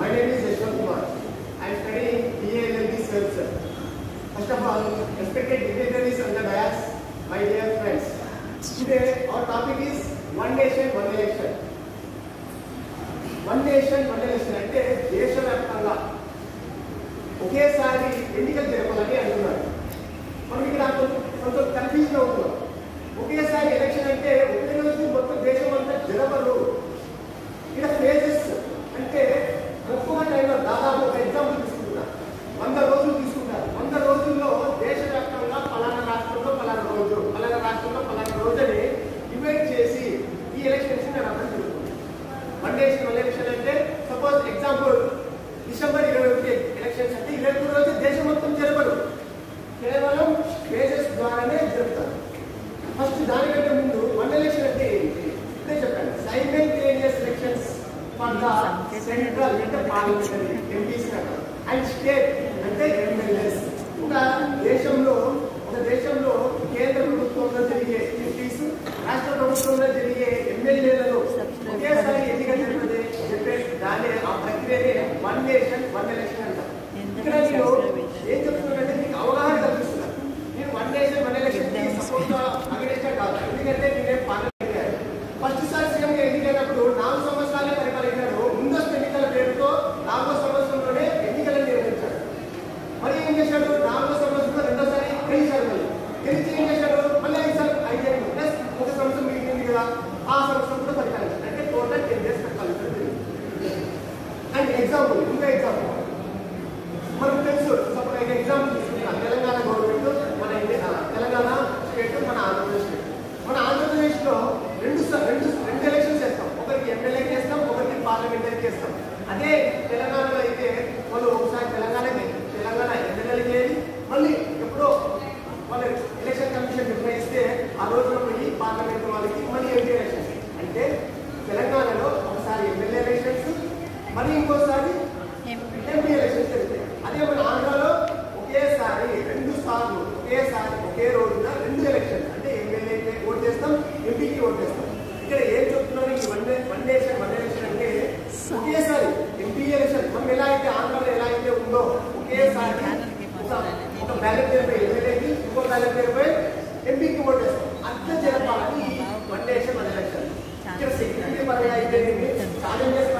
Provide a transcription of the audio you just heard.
My name is Yashwant Kumar. I am studying BA LLB Services. First of all, respected dignitaries on the dais, my dear friends. Today our topic is One Nation, One Election. One Nation, One Election అంటే దేశవ్యాప్తంగా ఒకేసారి ఎన్నికలు జరపాలని అంటున్నారు. మనం ఇక్కడ కొంచెం confusion అవుతున్నాం. ఒకేసారి ఎలక్షన్ అంటే ఒకే రోజు మొత్తం దేశం అంతా జరపరు. ఇక్కడ ఫేజెస్ అంటే ఒక్కొక్క టైంలో దాదాపు ఒక ఎగ్జాంపుల్ తీసుకుంటున్నారు. 100 రోజులు తీసుకుంటారు. 100 రోజుల్లో దేశవ్యాప్తంగా పలానా రాష్ట్రంలో పలానా రోజు, పలానా రాష్ట్రంలో పలానా రోజుని డివైడ్ చేసి ఈ ఎలక్షన్స్ రావడం జరుగుతుంది. వన్ నేషన్ వన్ ఎలక్షన్ అంటే సపోజ్ ఎగ్జాంపుల్ డిసెంబర్ 21 ఎలక్షన్స్ అంటే 21 రోజు దేశం మొత్తం జరపరు, కేవలం ఫేజెస్ ద్వారానే జరుపుతారు. ఫస్ట్ దానికంటే ముందు వన్ ఎలక్షన్ అంటే ఏంటి ఇప్పుడే చెప్పండి. Simultaneous elections for the central అంటే పార్లమెంటరీ ఎంపీస్ అండ్ స్టేట్ అంటే ఎమ్మెల్యేస్. ఒక దేశంలో కేంద్ర ప్రభుత్వంలో జరిగే ఎంపీస్, రాష్ట్ర ప్రభుత్వంలో జరిగే ఎమ్మెల్యేలను ఒకేసారి ఎన్నిక చెప్పే దాని ఆ ప్రక్రియనే వన్ నేషన్ వన్ ఎలక్షన్ అంటారు. ఇక్కడ నేను ఏం చెప్తున్నానంటే మీకు అవగాహన కల్పిస్తున్నాను. నేను one nation one election suppose aggression కాదు. ఎందుకంటే నేనే పార్లమెంట్ ఫస్ట్ సారి సీఎంగా ఎన్నికైనప్పుడు 4 సంవత్సరాలే పరిపాలించాడు. ముందస్తు ఎన్నికల పేరుతో 4వ సంవత్సరంలోనే ఎన్నికలను నిర్వహించాడు. మరి ఏం చేశాడు? 4వ సంవత్సరంలో రెండోసారి గెలిచాడు. గెలిచి ఏం చేశాడు? మళ్ళీ 5 ఏళ్ళు ప్లస్ ఒక సంవత్సరం మిగిలింది కదా, ఆ సంవత్సరం కూడా పరిపాలించాడు. అంటే టోటల్ 10 years పరిపాలించడం జరిగింది. అండ్ ఎగ్జాంపుల్, ఇంకా ఎగ్జాంపుల్ మనకు తెలుసు. సపోజ్ ఎగ్జాంపుల్ తీసుకుంటున్నాం. తెలంగాణ గవర్నమెంట్, మన తెలంగాణ స్టేట్, మన ఆంధ్రప్రదేశ్ స్టేట్. మన ఆంధ్రప్రదేశ్లో రెండు ఎలక్షన్స్ చేస్తాం. ఒకరికి ఎమ్మెల్యేకి చేస్తాం, ఒకరికి పార్లమెంటరీకి చేస్తాం. అదే తెలంగాణలో అయితే వాళ్ళు ఒకసారి తెలంగాణ ఎమ్మెల్యేలు చేయాలి, మళ్ళీ ఎప్పుడో వాళ్ళు ఎలక్షన్ కమిషన్ నిర్ణయిస్తే ఆ రోజున పోయి పార్లమెంట్ వాళ్ళకి మళ్ళీ ఎంపీ ఎలక్షన్స్. అంటే తెలంగాణలో ఒకసారి ఎమ్మెల్యే ఎలక్షన్స్, మళ్ళీ ఇంకోసారి ఎంపీ ఎలక్షన్స్ జరుగుతాయి. అదే మన ఆంధ్రాలో ఒకేసారి 2 సార్లు ఒకే రోజున 2 ఎలక్షన్స్. అంటే ఎమ్మెల్యేకి ఓట్ చేస్తాం, ఎంపీకి ఓట్ చేస్తాం. ఇక్కడ ఏం చెప్తున్నారు? ఈ వన్ నేషన్ వన్ ఎలక్షన్ అంటే ఒకేసారి ఎంపీ ఎలక్షన్ మనం ఎలా అయితే ఆంధ్రాలో ఎలా అయితే ఉందో ఒకేసారి ఒక బ్యాలెట్ పేరుపై ఎమ్మెల్యేకి, ఇంకో బ్యాలెట్ పేరుపై ఎంపీకి ఓట్ చేస్తాం. అట్లా జరపాలని వన్ నేషన్ వన్ ఎలక్షన్. ఇక్కడ సెక్యూరిటీ పరంగా అయితే ఛాలెంజెస్